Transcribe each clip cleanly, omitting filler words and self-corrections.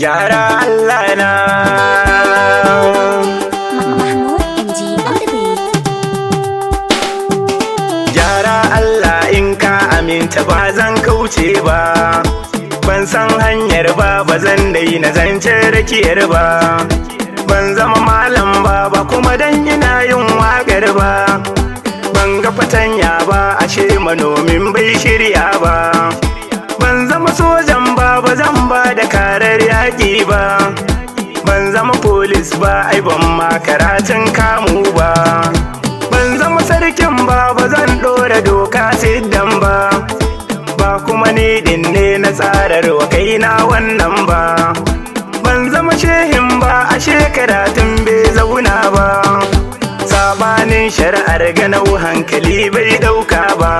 gyara Allah na. Mahmud MG on the beat. Gyara Allah in ka aminta ba zan kauce ba, ban san hanyar ba, ba zan daina zance rakiyar ba, ban zama malam ba, ba kuma dan ina yin waƙar ba, ban ga fatanya ba, ashe manomin bai shirya ba, ban zama sojan ba, ba zan ba da karar yaƙi ba, ban zama polis ba, ai ban ma karatun kamu ba, ban zama sarkin ba, ba zan ɗora doka siddan ba, ba kuma ni din ne na tsarar wa kaina wannan ba, ban zama shehin ba, ashe karatun bai zauna ba, sabanin shari'ar ganau hankali bai ɗauka ba,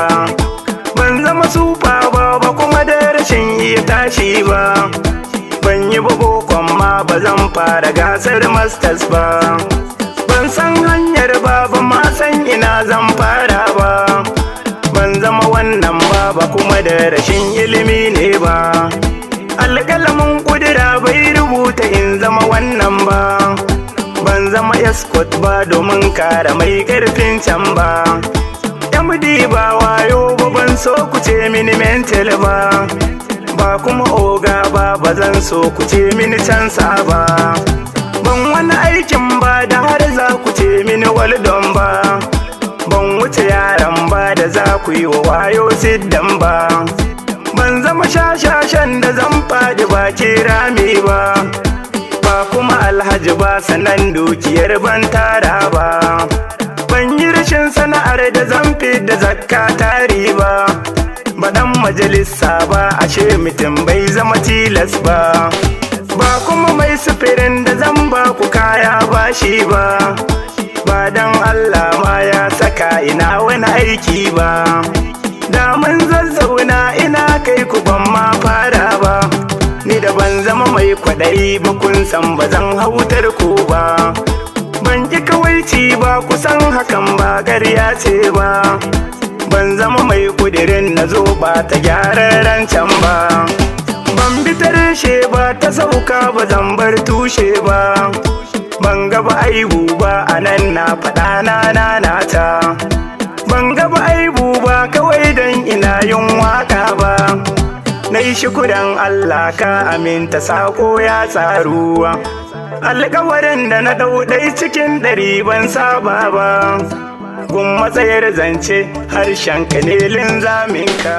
ban zama sufa ba, ba kuma da rashin iya tashi ba, ban yi bukokon ma, ba zan fara gasar masters ba, ban san hanyar ba, ba ma san ina zan fara ba, ban zama wannan ba, ba kuma da rashin ilimi ne ba, alƙalamin ƙudura bai rubuta in zama wannan ba, ban zama escort ba domin kare mai ƙarfin can ba, MD ba wayo ba, ban so ku ce mini mental ba, ba kuma oga ba, ba zan so ku ce mini cansa ba, ban wani aikin ba da har za ku ce mini waldon ba, ban wuce yaran ba da za ku yi wa wayo siddan ba, ban zama shashashan da zan faɗi baki rami ba, ba kuma alhaji ba sanan dukiyar ban tara ba, ban yi rashin sana'ar da zan fi da zakka tari ba, ba dan majalisa ba, ashe mutum bai zama tilas ba, ba kuma mai sufirin da zan ba ku kaya bashi ba, ba dan Allah ma ya saka ina wani aiki ba, da mun zazzauna ina kai ku ban ma fara ba, ni da ban zama mai kwaɗayi ba, kun san ba zan hautar ku ba, ban ki kawaici ba, kusan hakan ba ƙarya ce ba, ban zama mai kudirin na zo ba ta gyararren can ba, ban bi ta reshe ba, ta sauka ba zan bar tushe ba, ban gaba aibu ba, a nan na faɗa na ta, ban gaba aibu ba, kawai dan ina yin waka ba, na yi shukuran Allah ka aminta sako ya tsaruwa, alkawarin da na ɗau ɗai cikin 100 ban saba ba, gun matsayar zance harshen kanelin zaminka.